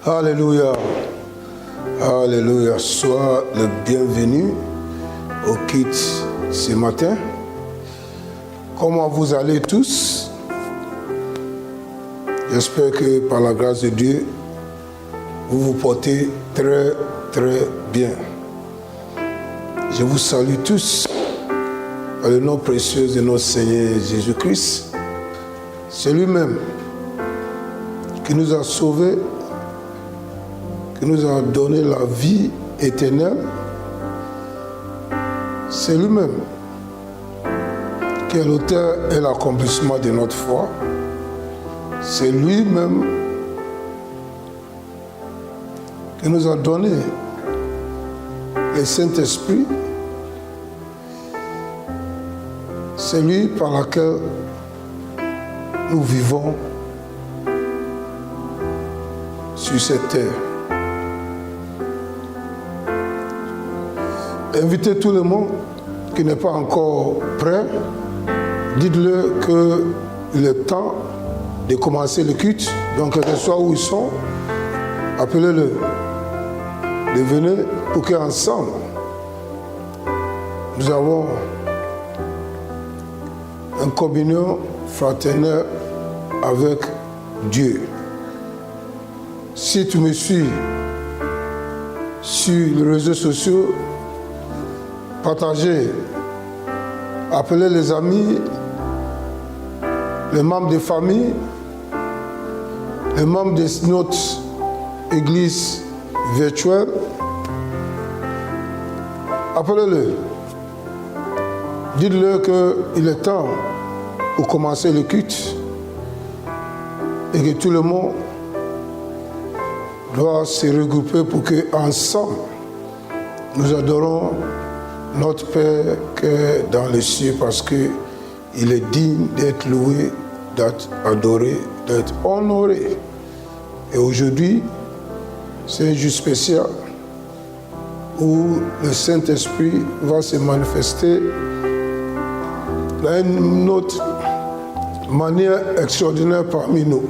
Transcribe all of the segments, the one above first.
Alléluia. Alléluia. Sois le bienvenu au Kids ce matin. Comment vous allez tous? J'espère que par la grâce de Dieu, vous vous portez très très bien. Je vous salue tous par le nom précieux de notre Seigneur Jésus-Christ. C'est lui-même qui nous a sauvés, qui nous a donné la vie éternelle. C'est lui-même qui est l'auteur et l'accomplissement de notre foi. C'est lui-même qui nous a donné le Saint-Esprit. C'est lui par lequel nous vivons sur cette terre. Invitez tout le monde qui n'est pas encore prêt. Dites-le qu'il est temps de commencer le culte. Donc, quel que soit où ils sont, appelez-le. Venez pour qu'ensemble, nous avons une communion fraternelle avec Dieu. Si tu me suis sur les réseaux sociaux, partagez, appelez les amis, les membres de famille, les membres de notre église virtuelle. Appelez-le. Dites-le qu'il est temps pour commencer le culte et que tout le monde doit se regrouper pour qu'ensemble, nous adorons notre Père qui est dans les cieux parce qu'il est digne d'être loué, d'être adoré, d'être honoré. Et aujourd'hui, c'est un jour spécial où le Saint-Esprit va se manifester d'une autre manière extraordinaire parmi nous.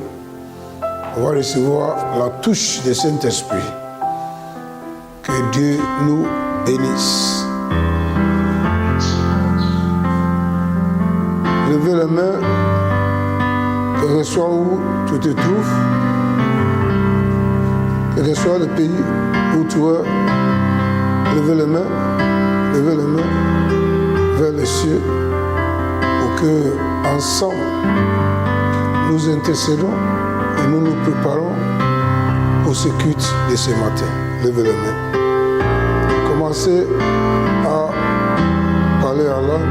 On va recevoir la touche du Saint-Esprit. Que Dieu nous bénisse. Levez les mains, quel que soit où tu te trouves, quel que soit le pays où tu es, levez les mains vers les cieux pour que ensemble nous intercédons et nous nous préparons pour ce culte de ce matin. Levez les mains. Commencez à parler en langue.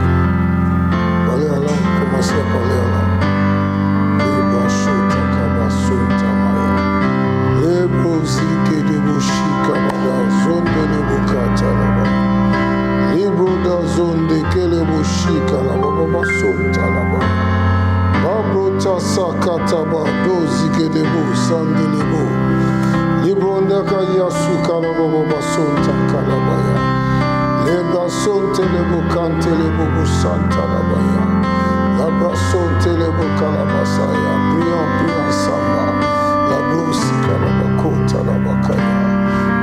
Commencez à parler en langue. Prions ensemble. La brosi kalabakota labakaya.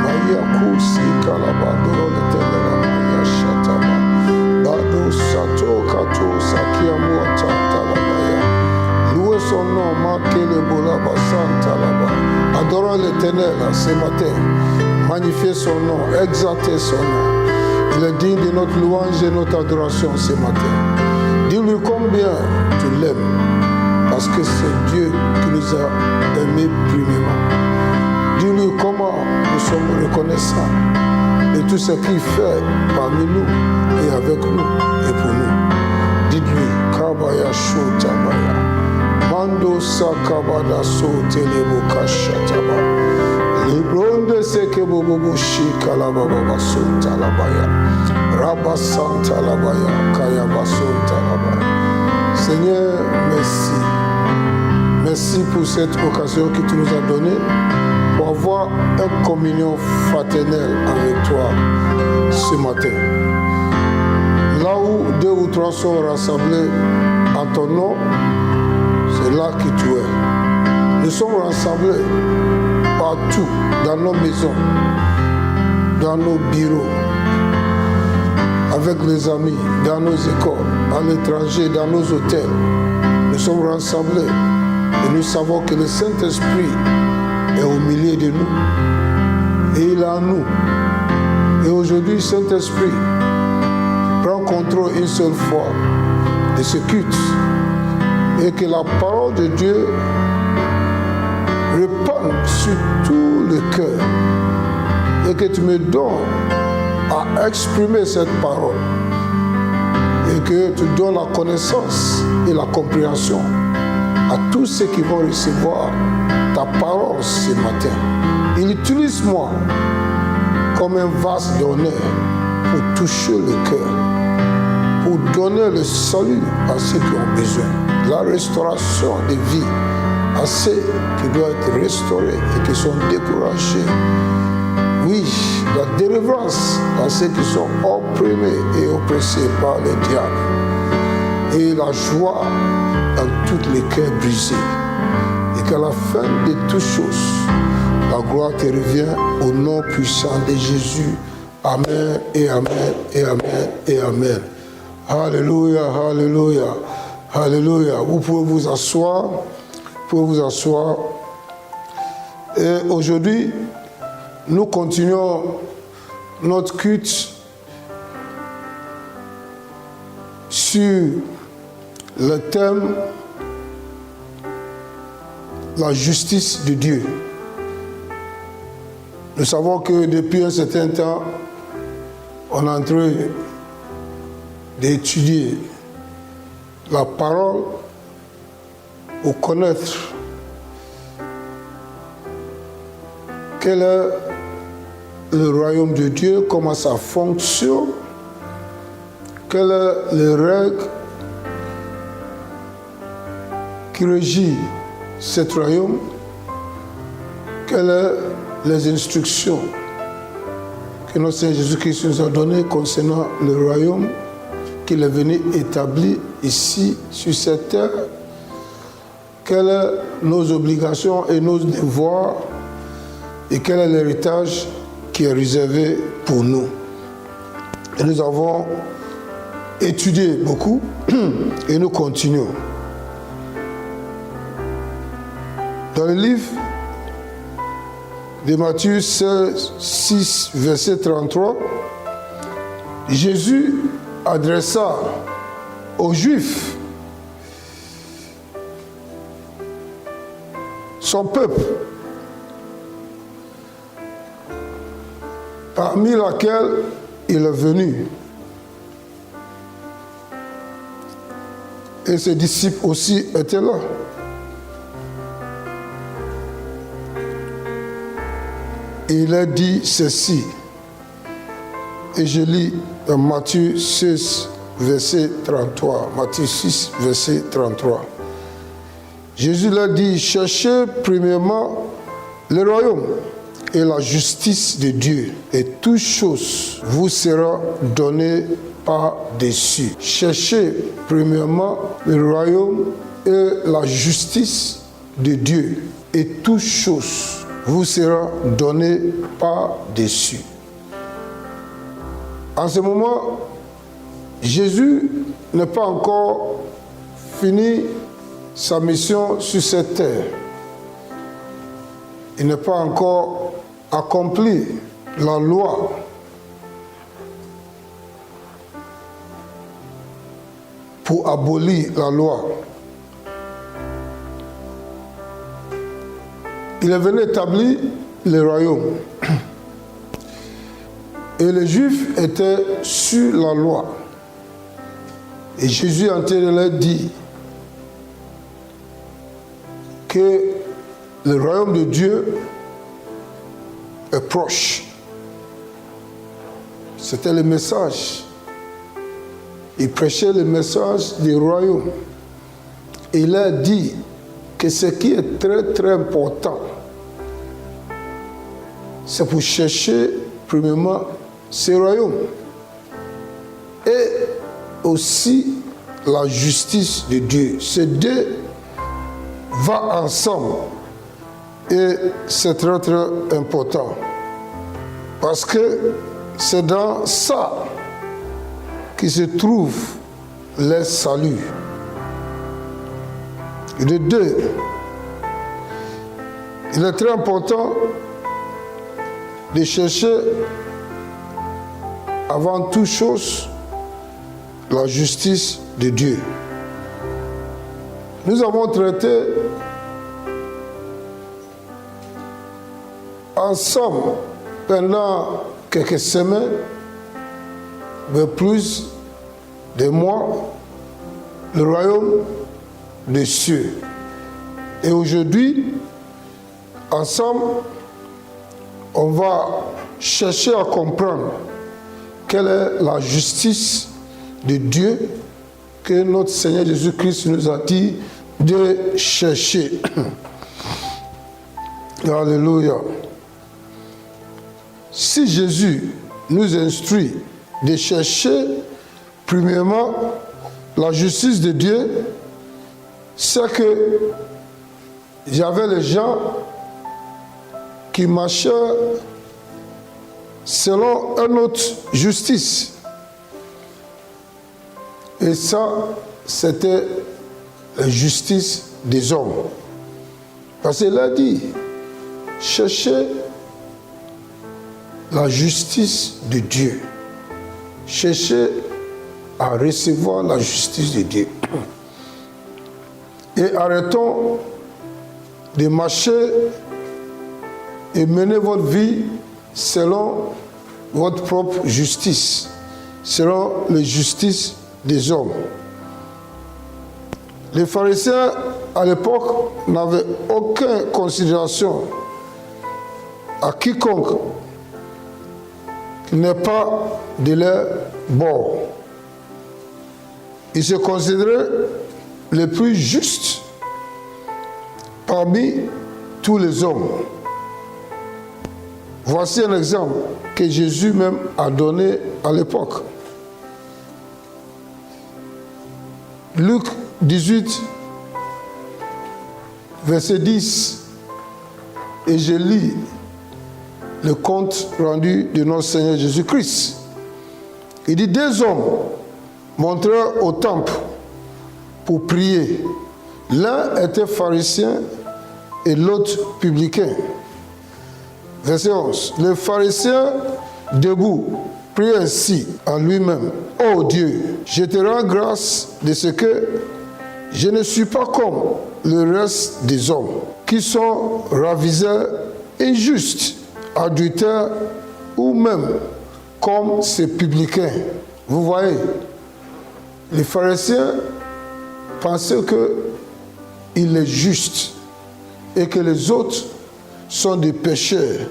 Maya kusi kalabadoro letendela maya shatama. Bado sato kato sakia muata talabaya. Louez son nom, marquez le bolaba santa là-bas. Adorons l'Éternel ce matin. Magnifiez son nom, exaltez son nom. Il est digne de notre louange et notre adoration ce matin. Dis-lui combien tu l'aimes. Parce que c'est Dieu qui nous a aimés premièrement. Dis-lui comment nous sommes reconnaissants de tout ce qu'il fait parmi nous et avec nous et pour nous. Dites-lui, Kabaya Shotabaya, Mando Sakabada Sotelebo Kashataba, Libronde Sekebobo Shikalababa Sotalabaya, Rabba Santa Labaya, Kayaba Sotalabaya. Seigneur, merci. Merci pour cette occasion que tu nous as donnée pour avoir une communion fraternelle avec toi ce matin. Là où 2 ou 3 sont rassemblés en ton nom, c'est là que tu es. Nous sommes rassemblés partout, dans nos maisons, dans nos bureaux, avec les amis, dans nos écoles, à l'étranger, dans nos hôtels. Nous sommes rassemblés et nous savons que le Saint-Esprit est au milieu de nous et il est en nous. Et aujourd'hui, Saint-Esprit prend contrôle une seule fois de ce culte et que la parole de Dieu répande sur tout le cœur et que tu me donnes à exprimer cette parole et que tu donnes la connaissance et la compréhension à tous ceux qui vont recevoir ta parole ce matin. Il utilise-moi comme un vase d'honneur pour toucher le cœur, pour donner le salut à ceux qui ont besoin, la restauration de vie à ceux qui doivent être restaurés et qui sont découragés. Oui, la délivrance à ceux qui sont opprimés et oppressés par le diable. Et la joie dans tous les cœurs brisés. Et qu'à la fin de toutes choses, la gloire te revient au nom puissant de Jésus. Amen et amen et amen et amen. Alléluia, alléluia, alléluia. Vous pouvez vous asseoir. Vous pouvez vous asseoir. Et aujourd'hui, nous continuons notre culte sur le thème la justice de Dieu. Nous savons que depuis un certain temps, on est en train d'étudier la parole pour connaître quel est le royaume de Dieu, comment ça fonctionne, quelles sont les règles qui régissent ce royaume, quelles sont les instructions que notre Seigneur Jésus-Christ nous a données concernant le royaume qu'il est venu établir ici sur cette terre, quelles sont nos obligations et nos devoirs et quel est l'héritage qui est réservé pour nous. Et nous avons étudié beaucoup et nous continuons. Dans le livre de Matthieu 16, 6, verset 33, Jésus adressa aux Juifs, son peuple, parmi laquelle il est venu. Et ses disciples aussi étaient là. Il a dit ceci, et je lis dans Matthieu 16, verset 33. Matthieu 6, verset 33. Jésus l'a dit, cherchez premièrement le royaume et la justice de Dieu, et toutes choses vous seront données par-dessus. Cherchez premièrement le royaume et la justice de Dieu, et toutes choses vous sera donné par-dessus. En ce moment, Jésus n'a pas encore fini sa mission sur cette terre. Il n'a pas encore accompli la loi. Pour abolir la loi. Il est venu établir le royaume. Et les Juifs étaient sur la loi. Et Jésus est en train de leur dire que le royaume de Dieu est proche. C'était le message. Il prêchait le message du royaume. Et il a dit que ce qui est très très important, c'est pour chercher premièrement ce royaume et aussi la justice de Dieu. Ces deux vont ensemble. Et c'est très très important. Parce que c'est dans ça qu'il se trouve le salut. De deux, il est très important de chercher avant toute chose la justice de Dieu. Nous avons traité ensemble pendant quelques semaines, mais plus de mois, le royaume des cieux. Et aujourd'hui, ensemble, on va chercher à comprendre quelle est la justice de Dieu que notre Seigneur Jésus-Christ nous a dit de chercher. Alléluia. Si Jésus nous instruit de chercher premièrement la justice de Dieu, c'est que il y avait les gens qui marchaient selon une autre justice. Et ça, c'était la justice des hommes. Parce qu'il a dit, cherchez la justice de Dieu. Cherchez à recevoir la justice de Dieu. Et arrêtons de marcher et mener votre vie selon votre propre justice, selon les justices des hommes. Les pharisiens, à l'époque, n'avaient aucune considération à quiconque qui n'est pas de leur bord. Ils se considéraient les plus justes parmi tous les hommes. Voici un exemple que Jésus même a donné à l'époque. Luc 18, verset 10, et je lis le compte rendu de notre Seigneur Jésus-Christ. Il dit, deux hommes montrèrent au temple pour prier. L'un était pharisien et l'autre publicain. Verset 11. Le pharisien, debout, prie ainsi en lui-même. Ô Dieu, je te rends grâce de ce que je ne suis pas comme le reste des hommes, qui sont raviseurs, injustes, adultères, ou même comme ces publicains. Vous voyez, les pharisiens pensaient qu'il est juste et que les autres sont des pécheurs.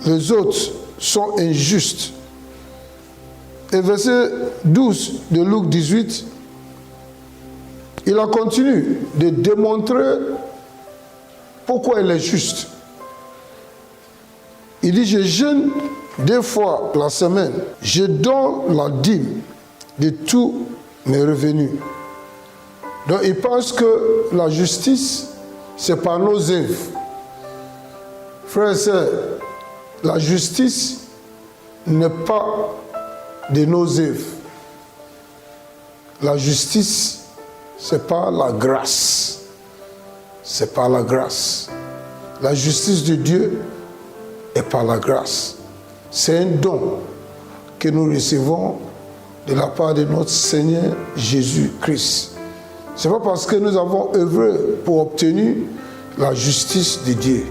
Les autres sont injustes. Et verset 12 de Luc 18, il a continué de démontrer pourquoi il est juste. Il dit, je jeûne 2 fois la semaine. Je donne la dîme de tous mes revenus. Donc il pense que la justice, c'est par nos œuvres. Frères et sœurs, la justice n'est pas de nos œuvres. La justice, c'est par la grâce. C'est par la grâce. La justice de Dieu est par la grâce. C'est un don que nous recevons de la part de notre Seigneur Jésus-Christ. Ce n'est pas parce que nous avons œuvré pour obtenir la justice de Dieu,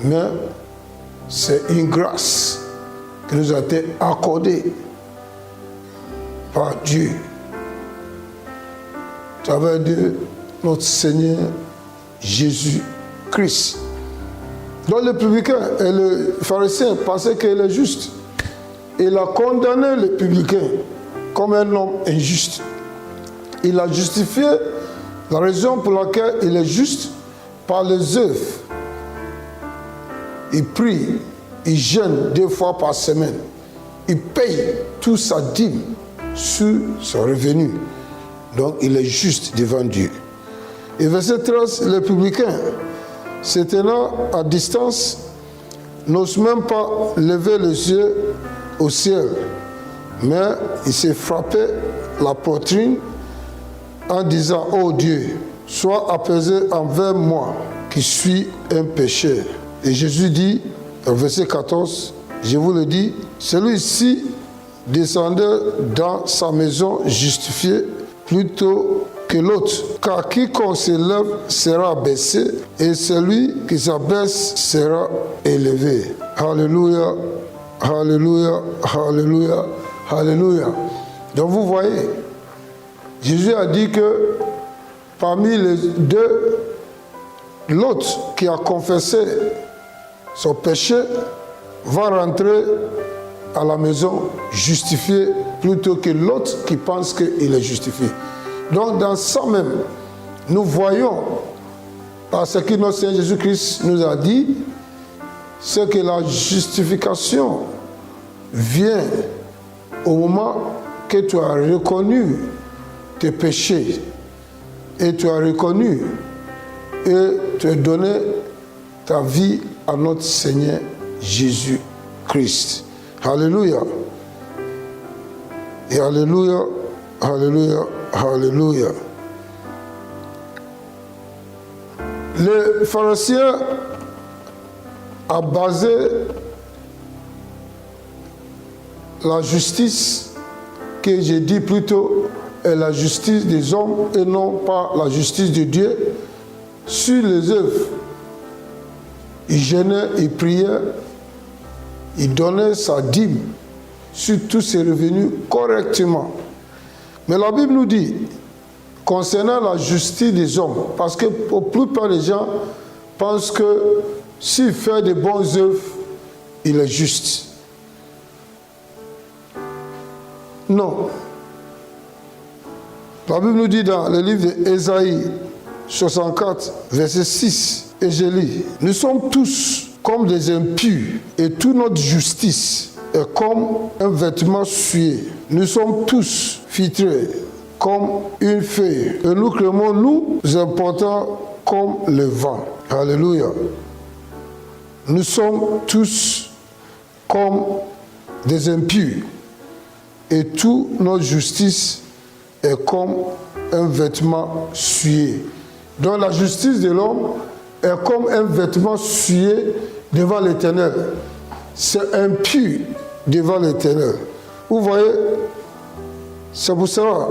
mais c'est une grâce qui nous a été accordée par Dieu, à travers de notre Seigneur Jésus-Christ. Donc le publicain et le pharisien pensaient qu'il est juste. Il a condamné le publicain comme un homme injuste. Il a justifié la raison pour laquelle il est juste par les œuvres. Il prie, il jeûne 2 fois par semaine. Il paye toute sa dîme sur son revenu. Donc il est juste devant Dieu. Et verset 13, le publicain se tenant à distance, n'ose même pas lever les yeux au ciel, mais il s'est frappé la poitrine en disant: ô Dieu, sois apaisé envers moi, qui suis un pécheur. Et Jésus dit, au verset 14, je vous le dis, celui-ci descendait dans sa maison justifié plutôt que l'autre. Car quiconque s'élève sera abaissé, et celui qui s'abaisse sera élevé. Alléluia, alléluia, alléluia, alléluia. Donc vous voyez, Jésus a dit que parmi les deux, l'autre qui a confessé son péché va rentrer à la maison justifié plutôt que l'autre qui pense qu'il est justifié. Donc dans ça même, nous voyons, par ce que notre Seigneur Jésus-Christ nous a dit, c'est que la justification vient au moment que tu as reconnu tes péchés et tu as reconnu et tu as donné ta vie à notre Seigneur Jésus-Christ. Alléluia. Et alléluia, alléluia, alléluia. Les pharisiens ont basé la justice, que j'ai dit plutôt, est la justice des hommes et non pas la justice de Dieu, sur les œuvres. Il jeûnait, il priait, il donnait sa dîme sur tous ses revenus correctement. Mais la Bible nous dit, concernant la justice des hommes, parce que pour la plupart des gens pensent que s'il fait de bonnes œuvres, il est juste. Non. La Bible nous dit dans le livre d'Ésaïe 64, verset 6, et je lis, nous sommes tous comme des impurs, et toute notre justice est comme un vêtement souillé. Nous sommes tous filtrés comme une feuille, et nous créons nous importants comme le vent. Alléluia. Nous sommes tous comme des impurs, et toute notre justice est comme un vêtement souillé. Donc la justice de l'homme est comme un vêtement souillé devant l'Éternel. C'est impur devant l'Éternel. Vous voyez, c'est pour cela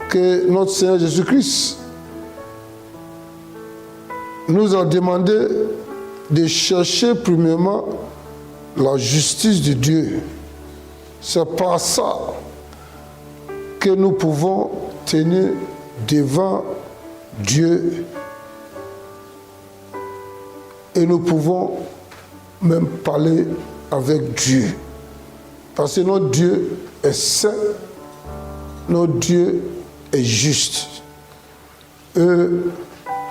que notre Seigneur Jésus-Christ nous a demandé de chercher premièrement la justice de Dieu. C'est par ça que nous pouvons tenir devant Dieu et nous pouvons même parler avec Dieu. Parce que notre Dieu est saint, notre Dieu est juste. Et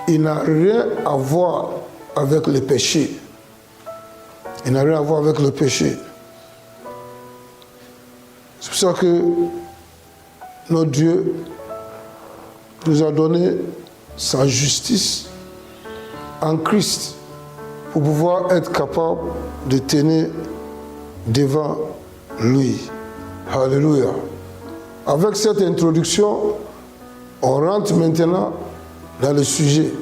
il n'a rien à voir avec le péché. Il n'a rien à voir avec le péché. C'est pour ça que notre Dieu nous a donné sa justice en Christ pour pouvoir être capable de tenir devant lui. Alléluia. Avec cette introduction, on rentre maintenant dans le sujet,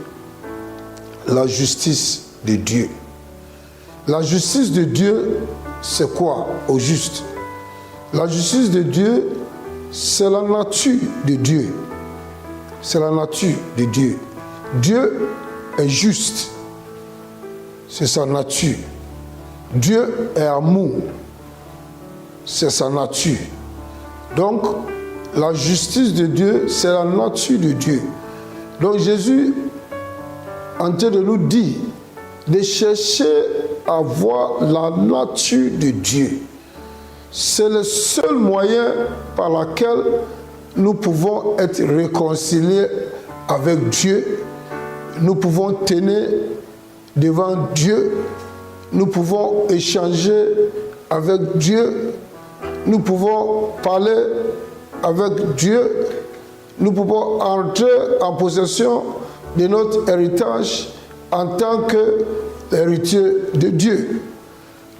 la justice de Dieu. La justice de Dieu, c'est quoi au juste? La justice de Dieu, c'est la nature de Dieu. C'est la nature de Dieu. Dieu est juste. C'est sa nature. Dieu est amour. C'est sa nature. Donc, la justice de Dieu, c'est la nature de Dieu. Donc, Jésus, en train de nous dire de chercher à voir la nature de Dieu. C'est le seul moyen par lequel nous pouvons être réconciliés avec Dieu. Nous pouvons tenir devant Dieu. Nous pouvons échanger avec Dieu. Nous pouvons parler avec Dieu. Nous pouvons entrer en possession de notre héritage en tant qu'héritier de Dieu.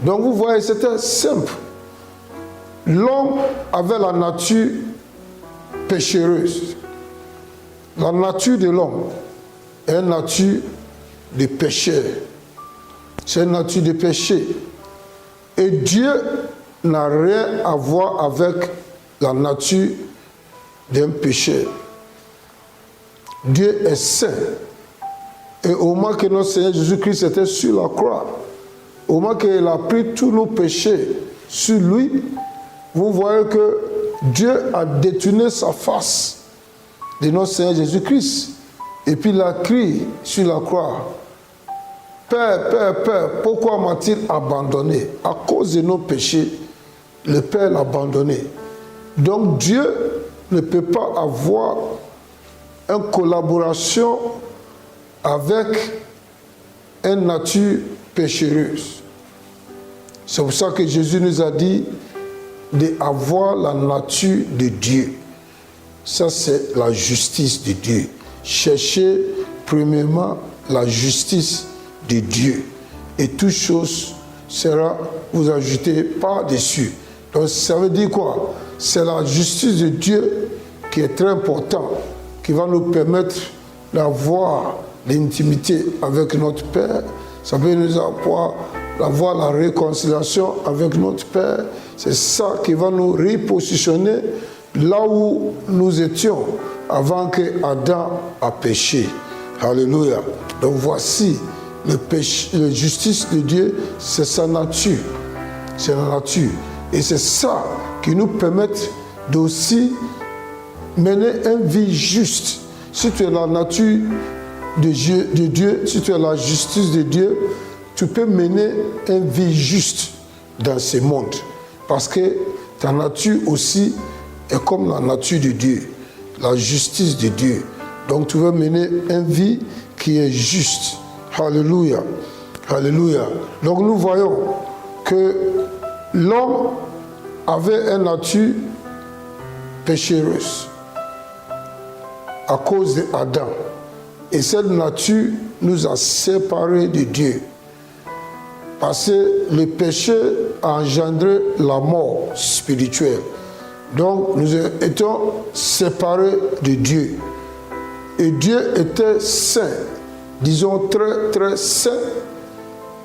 Donc vous voyez, c'était simple. L'homme avait la nature péchereuse. La nature de l'homme est une nature de péché. C'est une nature de péché. Et Dieu n'a rien à voir avec la nature d'un péché. Dieu est saint. Et au moment que notre Seigneur Jésus-Christ était sur la croix, au moment qu'il a pris tous nos péchés sur lui, vous voyez que Dieu a détourné sa face de notre Seigneur Jésus-Christ. Et puis il a crié sur la croix, Père, Père, Père, pourquoi m'a-t-il abandonné? À cause de nos péchés, le Père l'a abandonné. Donc Dieu ne peut pas avoir une collaboration avec une nature péchereuse. C'est pour ça que Jésus nous a dit d'avoir la nature de Dieu. Ça, c'est la justice de Dieu. Cherchez premièrement la justice de Dieu. Et toute chose sera vous ajoutée par-dessus. Donc, ça veut dire quoi? C'est la justice de Dieu qui est très importante, qui va nous permettre d'avoir l'intimité avec notre Père. Ça peut nous avoir la réconciliation avec notre Père. C'est ça qui va nous repositionner là où nous étions avant que Adam a péché. Alléluia. Donc voici le péché, la justice de Dieu, c'est sa nature. C'est la nature. Et c'est ça qui nous permet d'aussi mener une vie juste. Si tu es la nature de Dieu, si tu es la justice de Dieu, tu peux mener une vie juste dans ce monde. Parce que ta nature aussi est comme la nature de Dieu, la justice de Dieu. Donc tu veux mener une vie qui est juste. Alléluia. Alléluia. Donc nous voyons que l'homme avait une nature péchereuse à cause d'Adam. Et cette nature nous a séparés de Dieu. Parce que le péché a engendré la mort spirituelle. Donc nous étions séparés de Dieu. Et Dieu était saint, disons très très saint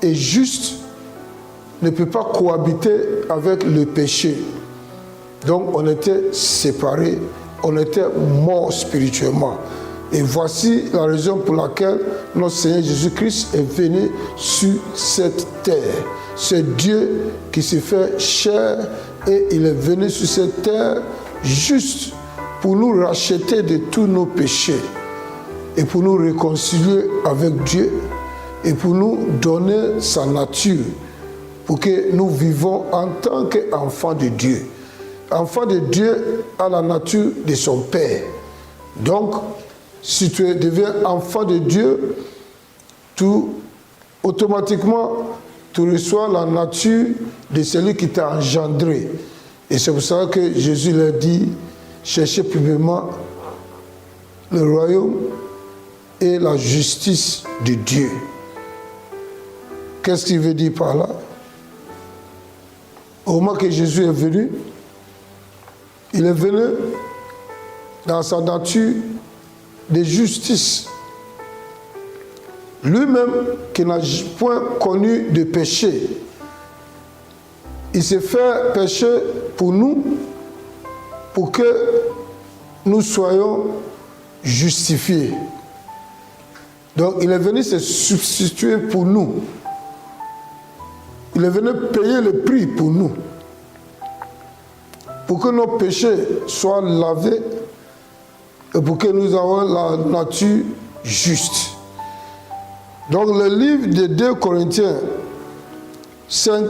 et juste, ne peut pas cohabiter avec le péché. Donc on était séparés, on était morts spirituellement. Et voici la raison pour laquelle notre Seigneur Jésus-Christ est venu sur cette terre. C'est Dieu qui s'est fait chair et il est venu sur cette terre juste pour nous racheter de tous nos péchés et pour nous réconcilier avec Dieu et pour nous donner sa nature pour que nous vivons en tant qu'enfants de Dieu. Enfant de Dieu a la nature de son Père. Donc, si tu deviens enfant de Dieu, automatiquement, tu reçois la nature de celui qui t'a engendré. Et c'est pour ça que Jésus l'a dit, cherchez premièrement le royaume et la justice de Dieu. Qu'est-ce qu'il veut dire par là? Au moment que Jésus est venu, il est venu dans sa nature de justice. Lui-même qui n'a point connu de péché, il s'est fait péché pour nous, pour que nous soyons justifiés. Donc il est venu se substituer pour nous. Il est venu payer le prix pour nous, pour que nos péchés soient lavés et pour que nous ayons la nature juste. Donc le livre de 2 Corinthiens 5,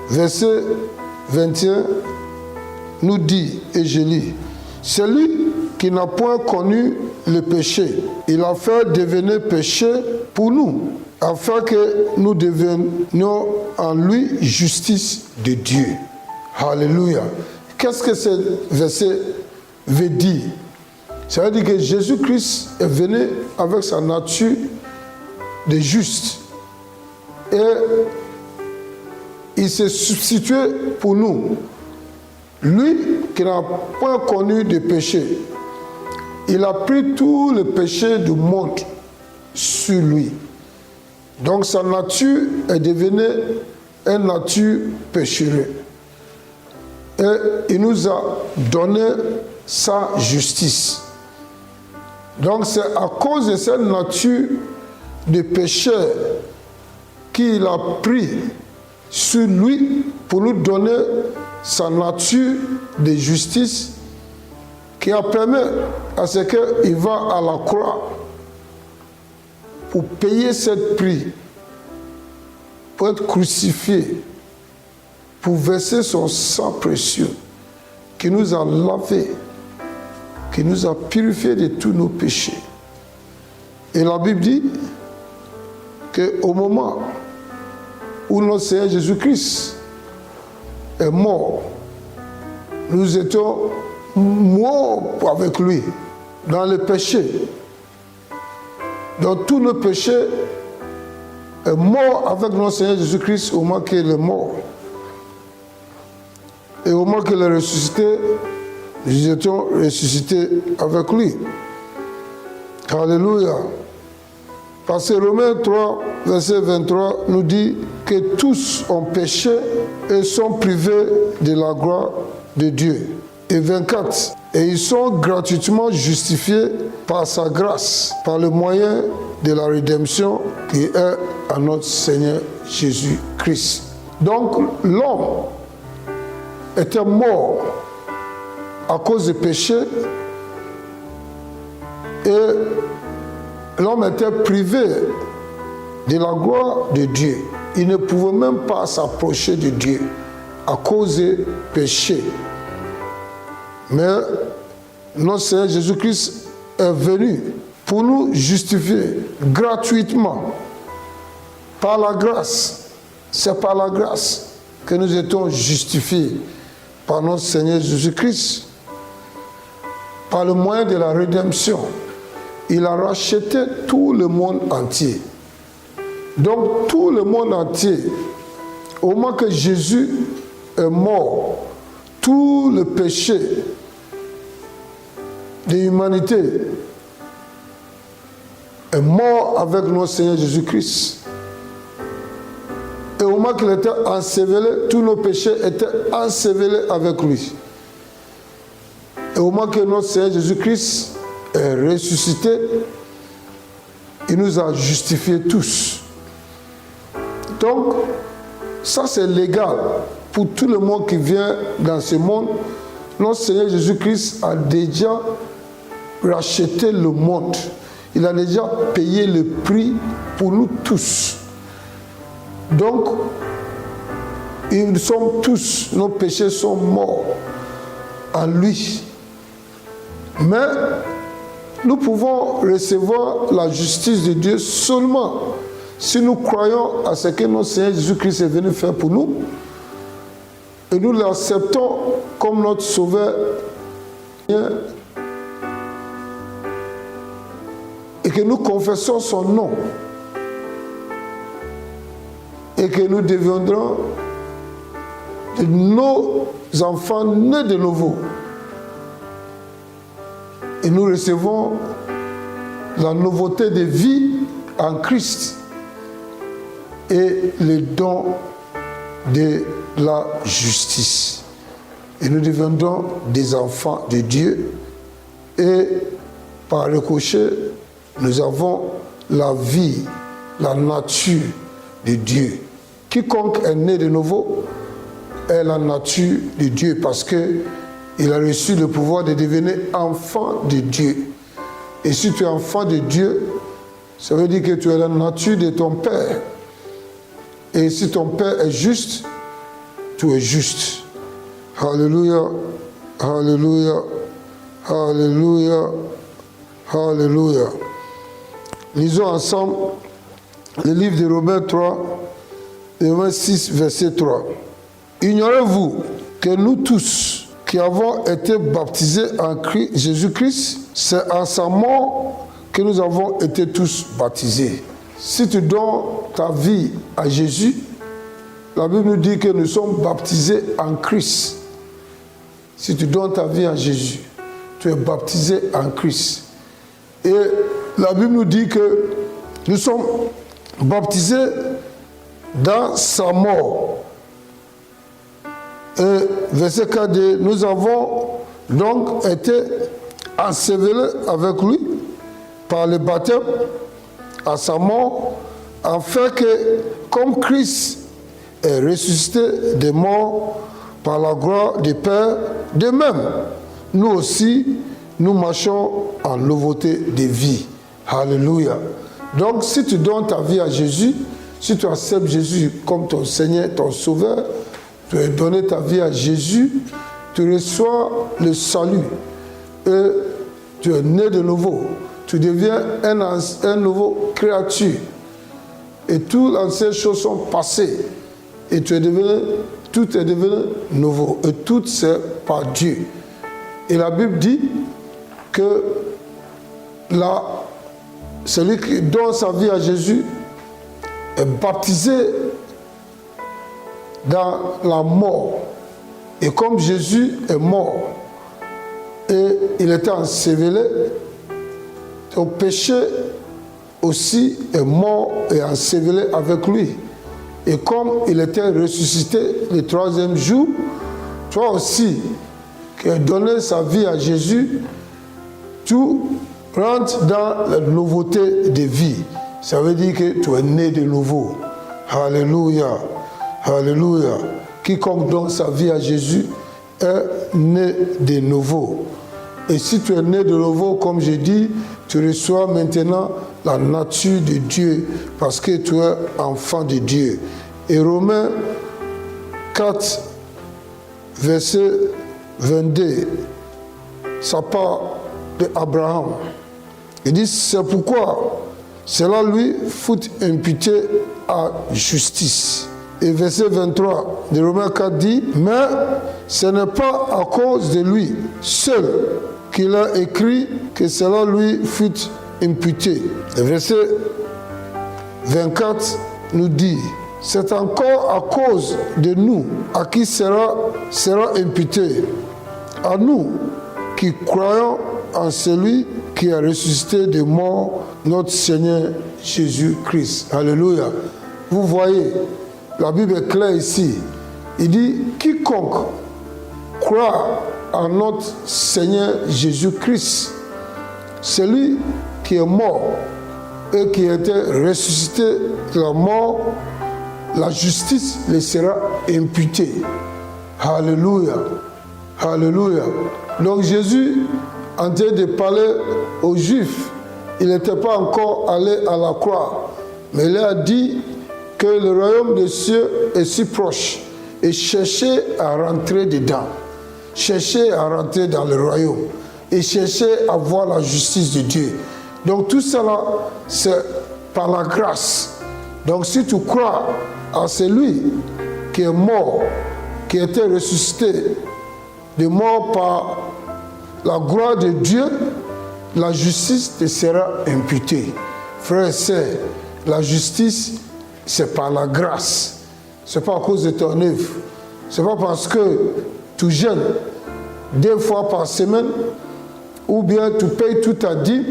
verset 21 nous dit, et je lis, « Celui qui n'a point connu le péché, il a fait devenir péché pour nous, afin que nous devenions en lui justice de Dieu. » Alléluia. Qu'est-ce que ce verset veut dire? Ça veut dire que Jésus-Christ est venu avec sa nature des justes. Et il s'est substitué pour nous. Lui qui n'a point connu de péché, il a pris tout le péché du monde sur lui. Donc sa nature est devenue une nature pécheresse. Et il nous a donné sa justice. Donc c'est à cause de cette nature de péché qu'il a pris sur lui pour nous donner sa nature de justice qui a permis à ce qu'il va à la croix pour payer ce prix, pour être crucifié, pour verser son sang précieux qui nous a lavés, qui nous a purifiés de tous nos péchés. Et la Bible dit qu'au moment où notre Seigneur Jésus-Christ est mort, nous étions morts avec lui dans le péché. Donc tous nos péchés est mort avec notre Seigneur Jésus-Christ au moment qu'il est mort. Et au moment qu'il est ressuscité, nous étions ressuscités avec lui. Alléluia. Parce que Romains 3, verset 23, nous dit que tous ont péché et sont privés de la gloire de Dieu. Et 24, et ils sont gratuitement justifiés par sa grâce, par le moyen de la rédemption qui est à notre Seigneur Jésus-Christ. Donc l'homme était mort à cause du péché et l'homme était privé de la gloire de Dieu. Il ne pouvait même pas s'approcher de Dieu à cause du péché. Mais notre Seigneur Jésus-Christ est venu pour nous justifier gratuitement par la grâce. C'est par la grâce que nous étions justifiés par notre Seigneur Jésus-Christ, par le moyen de la rédemption. Il a racheté tout le monde entier. Donc tout le monde entier, au moment que Jésus est mort, tout le péché de l'humanité est mort avec notre Seigneur Jésus-Christ. Et au moment qu'il était enseveli, tous nos péchés étaient ensevelés avec lui. Et au moment que notre Seigneur Jésus-Christ est ressuscité, il nous a justifiés tous. Donc, ça c'est légal pour tout le monde qui vient dans ce monde. Notre Seigneur Jésus-Christ a déjà racheté le monde. Il a déjà payé le prix pour nous tous. Donc, nous sommes tous, nos péchés sont morts en lui. Mais nous pouvons recevoir la justice de Dieu seulement si nous croyons à ce que notre Seigneur Jésus-Christ est venu faire pour nous et nous l'acceptons comme notre Sauveur et que nous confessons son nom et que nous deviendrons de nos enfants nés de nouveau. Et nous recevons la nouveauté de vie en Christ et le don de la justice. Et nous deviendrons des enfants de Dieu et par ricochet, nous avons la vie, la nature de Dieu. Quiconque est né de nouveau est la nature de Dieu parce qu'il a reçu le pouvoir de devenir enfant de Dieu. Et si tu es enfant de Dieu, ça veut dire que tu as la nature de ton Père. Et si ton Père est juste, tu es juste. Alléluia, alléluia, alléluia, alléluia. Lisons ensemble le livre de Romains 3, Romains 6, verset 3. Ignorez-vous que nous tous qui avons été baptisés en Jésus-Christ, c'est en sa mort que nous avons été tous baptisés. si tu donnes ta vie à Jésus, la Bible nous dit que nous sommes baptisés en Christ. Si tu donnes ta vie à Jésus, tu es baptisé en Christ. Et la Bible nous dit que nous sommes baptisés dans sa mort. Et verset 4 dit, nous avons donc été ensevelis avec lui par le baptême à sa mort, afin que, comme Christ est ressuscité des morts par la gloire du Père, de même, nous aussi, nous marchons en nouveauté de vie. Alléluia. Donc, si tu donnes ta vie à Jésus, si tu acceptes Jésus comme ton Seigneur, ton Sauveur, tu as donné ta vie à Jésus, tu reçois le salut et tu es né de nouveau. Tu deviens un nouveau créature. Et toutes les anciennes choses sont passées. Et tout est devenu nouveau. Et tout c'est par Dieu. Et la Bible dit que celui qui donne sa vie à Jésus est baptisé dans la mort. Et comme Jésus est mort et il était enseveli, ton péché aussi est mort et enseveli avec lui. Et comme il était ressuscité le troisième jour, toi aussi, qui as donné sa vie à Jésus, tu rentres dans la nouveauté de vie. Ça veut dire que tu es né de nouveau. Alléluia. Alléluia. Quiconque donne sa vie à Jésus est né de nouveau. Et si tu es né de nouveau, comme je dis, tu reçois maintenant la nature de Dieu parce que tu es enfant de Dieu. Et Romains 4, verset 22, ça parle d'Abraham. Il dit, c'est pourquoi cela lui fut imputé à justice. Et verset 23 de Romains 4 dit, mais ce n'est pas à cause de lui seul qu'il a écrit que cela lui fut imputé. Le verset 24 nous dit, c'est encore à cause de nous à qui sera imputé, à nous qui croyons en celui qui a ressuscité des morts, notre Seigneur Jésus-Christ. Alléluia. Vous voyez, la Bible est claire ici. Il dit, quiconque croit en notre Seigneur Jésus-Christ, celui qui est mort et qui a été ressuscité de la mort, la justice lui sera imputée. Alléluia. Alléluia. Donc Jésus, en train de parler aux Juifs, il n'était pas encore allé à la croix, mais il a dit que le royaume des cieux est si proche et cherchez à rentrer dedans. Cherchez à rentrer dans le royaume et cherchez à voir la justice de Dieu. Donc tout cela, c'est par la grâce. Donc si tu crois à celui qui est mort, qui a été ressuscité, de mort par la gloire de Dieu, la justice te sera imputée. Frères et sœurs, la justice, c'est par la grâce. Ce n'est pas à cause de ton œuvre. Ce n'est pas parce que tu jeûnes 2 fois par semaine ou bien tu payes tout ta dîme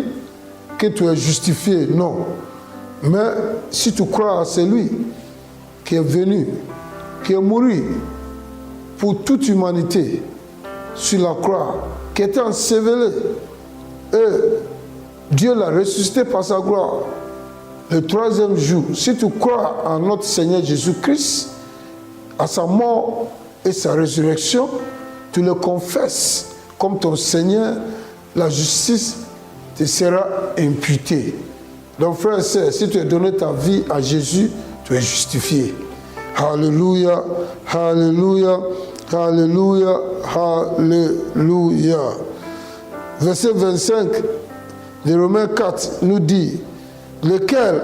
que tu es justifié. Non. Mais si tu crois à celui qui est venu, qui est mort pour toute humanité sur la croix, qui était enseveli, et Dieu l'a ressuscité par sa gloire le 3e jour. Si tu crois en notre Seigneur Jésus-Christ, à sa mort et sa résurrection, tu le confesses comme ton Seigneur, la justice te sera imputée. Donc frère et sœur, si tu as donné ta vie à Jésus, tu es justifié. Alléluia, alléluia, alléluia, alléluia. Verset 25 de Romains 4 nous dit, lequel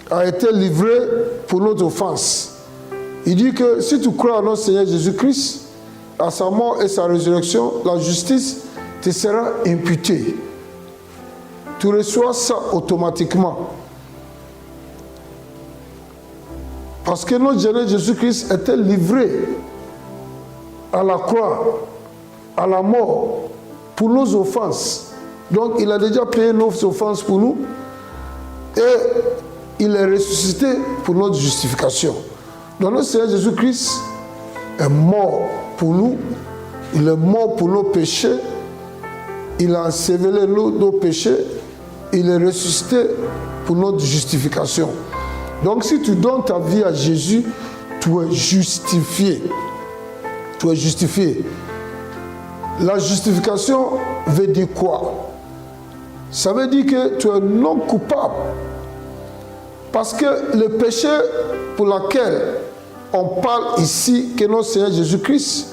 a été livré pour notre offense. Il dit que si tu crois en notre Seigneur Jésus-Christ, à sa mort et sa résurrection, la justice te sera imputée. Tu reçois ça automatiquement. Parce que notre Seigneur Jésus-Christ était livré à la croix, à la mort, pour nos offenses. Donc il a déjà payé nos offenses pour nous et il est ressuscité pour notre justification. Donc notre Seigneur Jésus-Christ est mort pour nous, il est mort pour nos péchés, il a enseveli nos péchés, il est ressuscité pour notre justification. Donc si tu donnes ta vie à Jésus, tu es justifié. Tu es justifié. La justification veut dire quoi? Ça veut dire que tu es non coupable. Parce que le péché pour lequel on parle ici, que notre Seigneur Jésus-Christ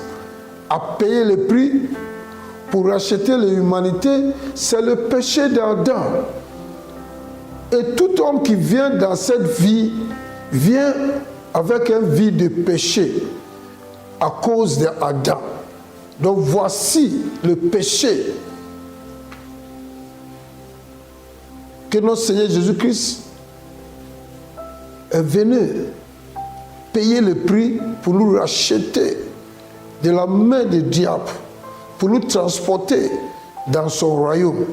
a payé le prix pour racheter l'humanité, c'est le péché d'Adam. Et tout homme qui vient dans cette vie, vient avec une vie de péché à cause d'Adam. Donc voici le péché que notre Seigneur Jésus-Christ est venu payer le prix pour nous racheter de la main du diable, pour nous transporter dans son royaume.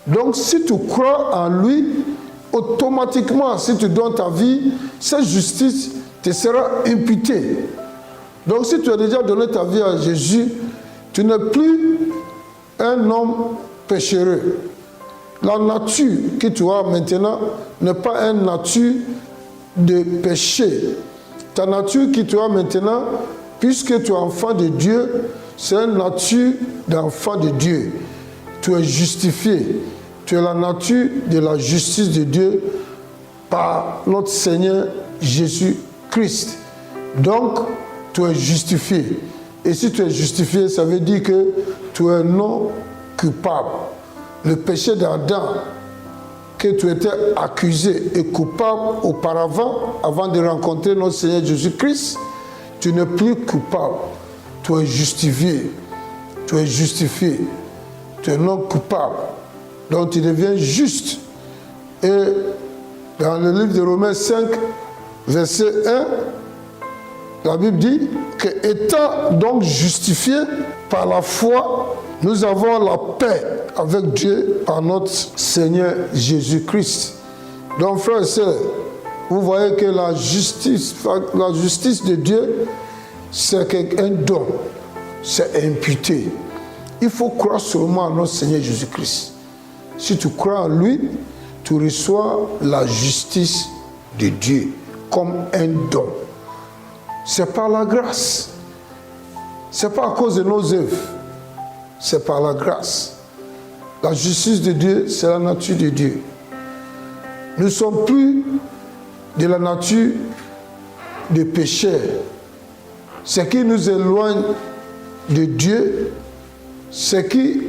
Donc si tu crois en lui, automatiquement, si tu donnes ta vie, cette justice te sera imputée. Donc si tu as déjà donné ta vie à Jésus, tu n'es plus un homme péchereux. La nature que tu as maintenant n'est pas une nature de péché. Ta nature que tu as maintenant, puisque tu es enfant de Dieu, c'est une nature d'enfant de Dieu. Tu es justifié. Tu es la nature de la justice de Dieu par notre Seigneur Jésus-Christ. Donc, tu es justifié. Et si tu es justifié, ça veut dire que tu es non coupable. Le péché d'Adam, que tu étais accusé et coupable auparavant, avant de rencontrer notre Seigneur Jésus-Christ, tu n'es plus coupable. Tu es justifié. Tu es justifié. Tu es non coupable. Donc tu deviens juste. Et dans le livre de Romains 5, verset 1, la Bible dit que étant donc justifiés par la foi, nous avons la paix avec Dieu par notre Seigneur Jésus-Christ. Donc frères et sœurs, vous voyez que la justice de Dieu, c'est un don, c'est imputé. Il faut croire seulement en notre Seigneur Jésus-Christ. Si tu crois en lui, tu reçois la justice de Dieu comme un don. C'est par la grâce. C'est pas à cause de nos œuvres. C'est par la grâce. La justice de Dieu, c'est la nature de Dieu. Nous ne sommes plus de la nature des pécheurs. Ce qui nous éloigne de Dieu, ce qui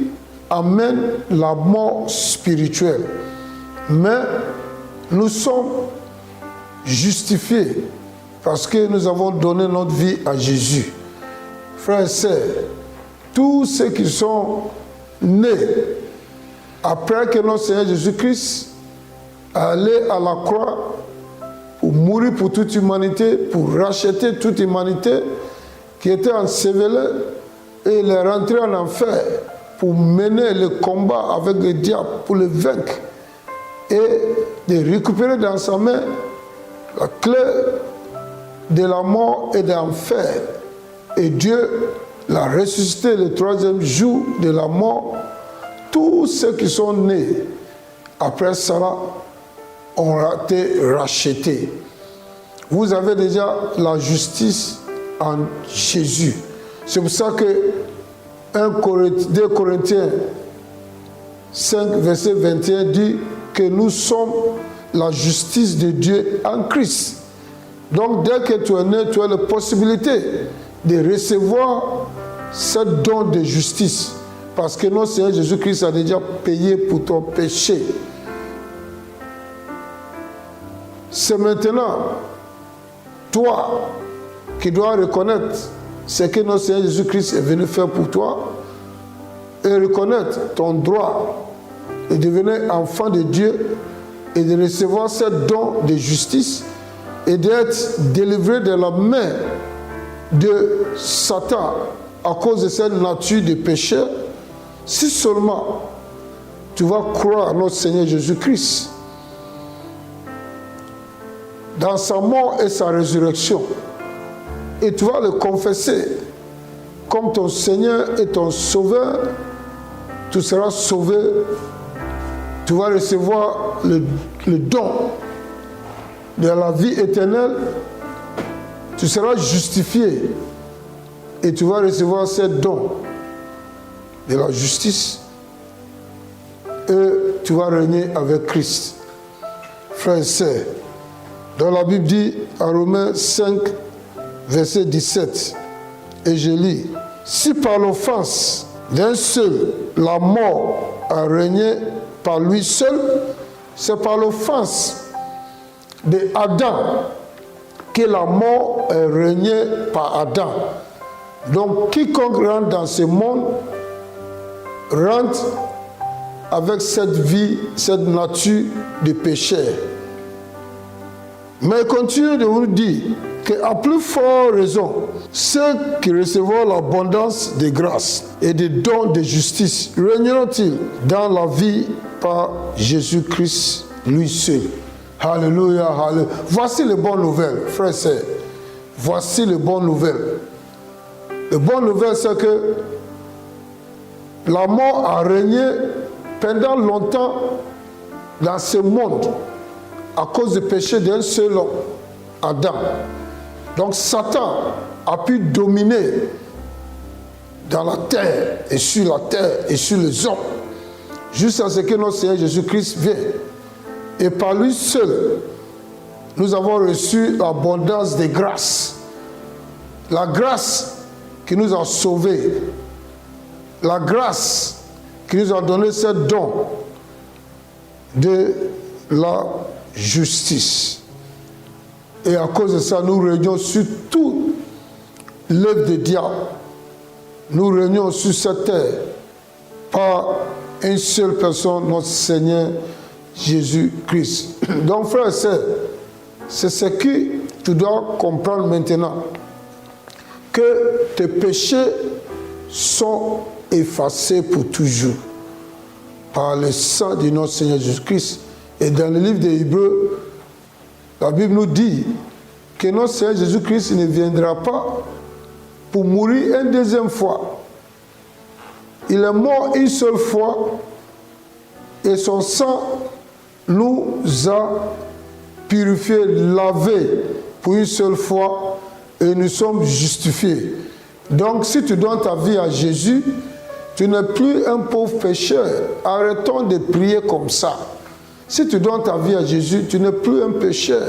amène la mort spirituelle. Mais nous sommes justifiés parce que nous avons donné notre vie à Jésus. Frères et sœurs, tous ceux qui sont nés après que notre Seigneur Jésus-Christ est allé à la croix pour mourir pour toute humanité, pour racheter toute humanité qui était ensevelie, et il est rentré en enfer pour mener le combat avec le diable, pour le vaincre et de récupérer dans sa main la clé de la mort et de l'enfer. Et Dieu l'a ressuscité le troisième jour de la mort. Tous ceux qui sont nés après cela ont été rachetés. Vous avez déjà la justice en Jésus. C'est pour ça que 2 Corinthiens 5, verset 21 dit que nous sommes la justice de Dieu en Christ. Donc dès que tu es né, tu as la possibilité de recevoir ce don de justice. Parce que notre Seigneur Jésus-Christ a déjà payé pour ton péché. C'est maintenant toi qui dois reconnaître ce que notre Seigneur Jésus-Christ est venu faire pour toi et reconnaître ton droit de devenir enfant de Dieu et de recevoir ce don de justice et d'être délivré de la main de Satan à cause de cette nature de péché, si seulement tu vas croire à notre Seigneur Jésus-Christ, dans sa mort et sa résurrection, et tu vas le confesser comme ton Seigneur et ton Sauveur, tu seras sauvé, tu vas recevoir le don de la vie éternelle, tu seras justifié et tu vas recevoir ce don de la justice et tu vas régner avec Christ. Frères et sœurs, dans la Bible dit à Romains 5, verset 17, et je lis, si par l'offense d'un seul, la mort a régné par lui seul, c'est par l'offense d'Adam que la mort est régnée par Adam. Donc quiconque rentre dans ce monde rentre avec cette vie, cette nature de péché. Mais il continue de vous dire qu'à plus forte raison, ceux qui recevront l'abondance de grâce et des dons de justice régneront-ils dans la vie par Jésus-Christ lui seul. Alléluia, alléluia. Voici les bonnes nouvelles, frères et sœurs. Voici les bonnes nouvelles. Les bonnes nouvelles, c'est que la mort a régné pendant longtemps dans ce monde à cause du péché d'un seul homme, Adam. Donc Satan a pu dominer dans la terre et sur les hommes jusqu'à ce que notre Seigneur Jésus-Christ vienne. Et par lui seul, nous avons reçu l'abondance des grâces. La grâce qui nous a sauvés. La grâce qui nous a donné ce don de la justice. Et à cause de ça, nous régnons sur toute l'œuvre des diables. Nous régnons sur cette terre par une seule personne, notre Seigneur Jésus-Christ. Donc, frères et sœurs, c'est ce que tu dois comprendre maintenant. Que tes péchés sont effacés pour toujours par le sang de notre Seigneur Jésus-Christ. Et dans le livre des Hébreux, la Bible nous dit que notre Seigneur Jésus-Christ ne viendra pas pour mourir une deuxième fois. Il est mort une seule fois et son sang nous a purifiés, lavés pour une seule fois et nous sommes justifiés. Donc si tu donnes ta vie à Jésus, tu n'es plus un pauvre pécheur. Arrêtons de prier comme ça. Si tu donnes ta vie à Jésus, tu n'es plus un pécheur.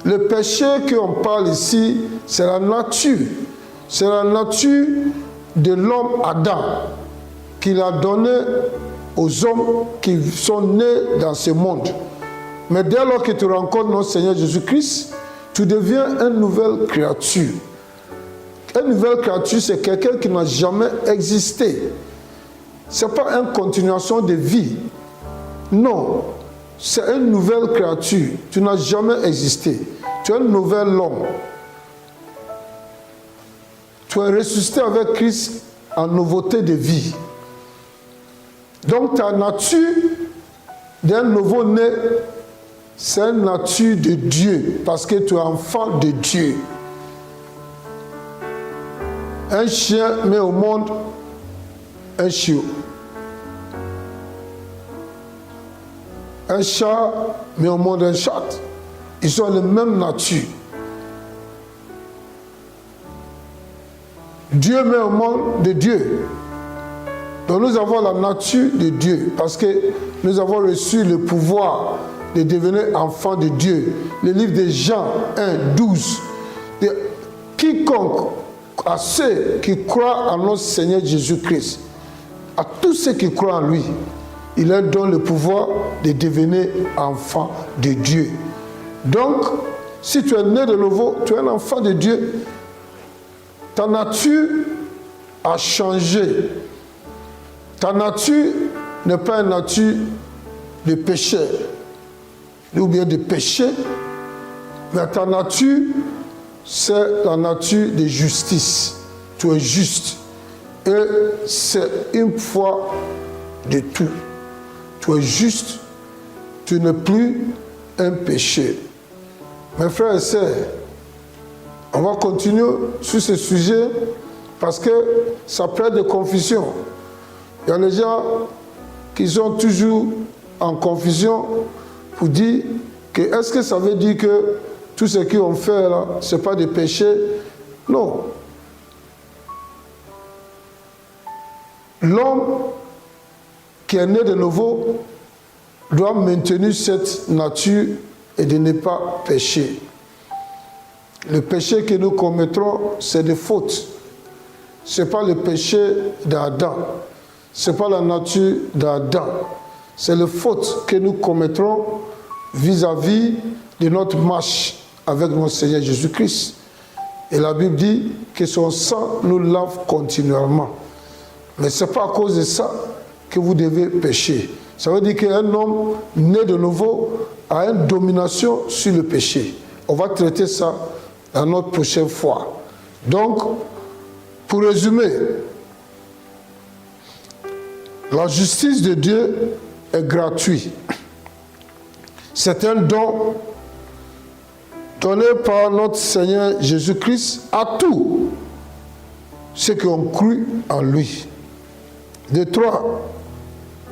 Le péché qu'on parle ici, c'est la nature. C'est la nature de l'homme Adam qu'il a donné aux hommes qui sont nés dans ce monde. Mais dès lors que tu rencontres notre Seigneur Jésus-Christ, tu deviens une nouvelle créature. Une nouvelle créature, c'est quelqu'un qui n'a jamais existé. Ce n'est pas une continuation de vie. Non, c'est une nouvelle créature. Tu n'as jamais existé. Tu es un nouvel homme. Tu es ressuscité avec Christ en nouveauté de vie. Donc ta nature d'un nouveau-né, c'est une nature de Dieu, parce que tu es enfant de Dieu. Un chien met au monde un chiot. Un chat met au monde un chat. Ils ont la même nature. Dieu met au monde de Dieu. Donc nous avons la nature de Dieu parce que nous avons reçu le pouvoir de devenir enfants de Dieu. Le livre de Jean 1, 12. Quiconque, à ceux qui croient en notre Seigneur Jésus-Christ, à tous ceux qui croient en lui, il leur donne le pouvoir de devenir enfants de Dieu. Donc, si tu es né de nouveau, tu es un enfant de Dieu. Ta nature a changé. Ta nature n'est pas une nature de péché, ou bien de péché, Mais ta nature, c'est la nature de justice. Tu es juste. Et c'est une fois de tout. Tu es juste. Tu n'es plus un péché. Mes frères et sœurs, on va continuer sur ce sujet parce que ça prête de confusion. Il y a des gens qui sont toujours en confusion pour dire que est-ce que ça veut dire que tout ce qu'ils ont fait là, ce n'est pas des péchés? Non. L'homme qui est né de nouveau doit maintenir cette nature et de ne pas pécher. Le péché que nous commettrons, c'est des fautes. Ce n'est pas le péché d'Adam. Ce n'est pas la nature d'Adam. C'est les fautes que nous commettrons vis-à-vis de notre marche avec notre Seigneur Jésus-Christ. Et la Bible dit que son sang nous lave continuellement. Mais ce n'est pas à cause de ça que vous devez pécher. Ça veut dire qu'un homme né de nouveau a une domination sur le péché. On va traiter ça dans notre prochaine fois. Donc, pour résumer, la justice de Dieu est gratuite. C'est un don donné par notre Seigneur Jésus-Christ à tous ceux qui ont cru en lui. De 3,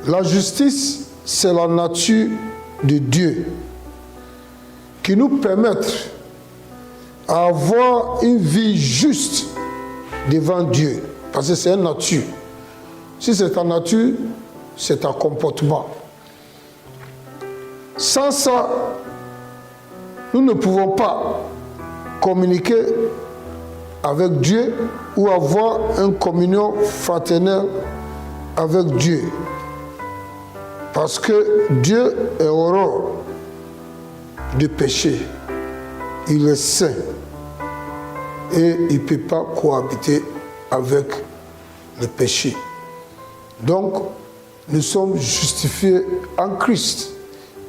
la justice, c'est la nature de Dieu qui nous permet d'avoir une vie juste devant Dieu. Parce que c'est une nature. Si c'est ta nature, c'est un comportement. Sans ça, nous ne pouvons pas communiquer avec Dieu ou avoir une communion fraternelle avec Dieu. Parce que Dieu est hors du péché. Il est saint. Et il ne peut pas cohabiter avec le péché. Donc, nous sommes justifiés en Christ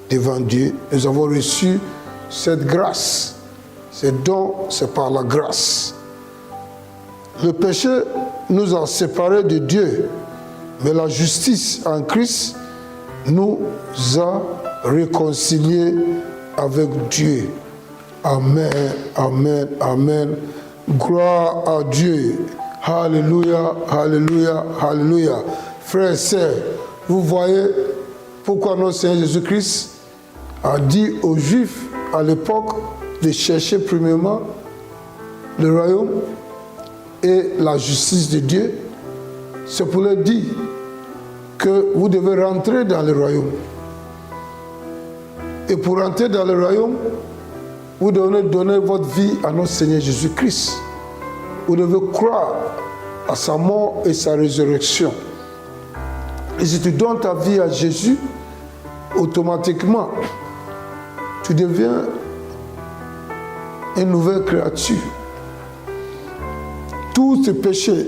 devant Dieu. Nous avons reçu cette grâce. Ce don, c'est par la grâce. Le péché nous a séparés de Dieu, mais la justice en Christ nous a réconciliés avec Dieu. Amen, amen, amen. Gloire à Dieu. Alléluia, alléluia, alléluia. Frères et sœurs, vous voyez pourquoi notre Seigneur Jésus-Christ a dit aux Juifs à l'époque de chercher premièrement le royaume et la justice de Dieu. C'est pour leur dire que vous devez rentrer dans le royaume. Et pour rentrer dans le royaume, vous devez donner votre vie à notre Seigneur Jésus-Christ. Vous devez croire à sa mort et sa résurrection. Et si tu donnes ta vie à Jésus, automatiquement, tu deviens une nouvelle créature. Tous tes péchés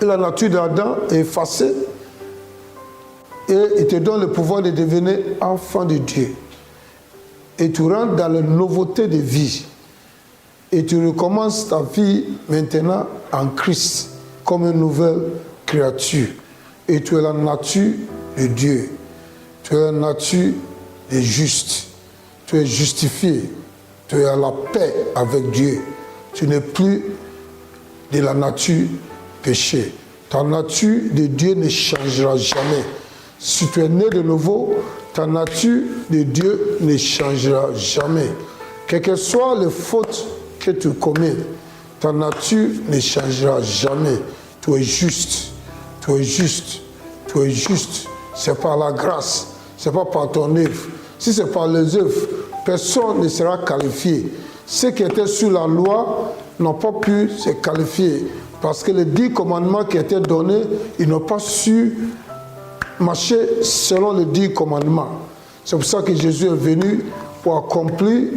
et la nature d'Adam est effacée et il te donne le pouvoir de devenir enfant de Dieu. Et tu rentres dans la nouveauté de vie. Et tu recommences ta vie maintenant en Christ comme une nouvelle créature. Et tu es la nature de Dieu. Tu es la nature des justes. Tu es justifié. Tu es à la paix avec Dieu. Tu n'es plus de la nature péché. Ta nature de Dieu ne changera jamais. Si tu es né de nouveau, ta nature de Dieu ne changera jamais. Quelles que soient les fautes que tu commets, ta nature ne changera jamais. Tu es juste. Tu es juste. Tu es juste. C'est par la grâce. C'est pas par ton œuvre. Si c'est par les œuvres, personne ne sera qualifié. Ceux qui étaient sous la loi n'ont pas pu se qualifier. Parce que les 10 commandements qui étaient donnés, ils n'ont pas su marcher selon les 10 commandements. C'est pour ça que Jésus est venu pour accomplir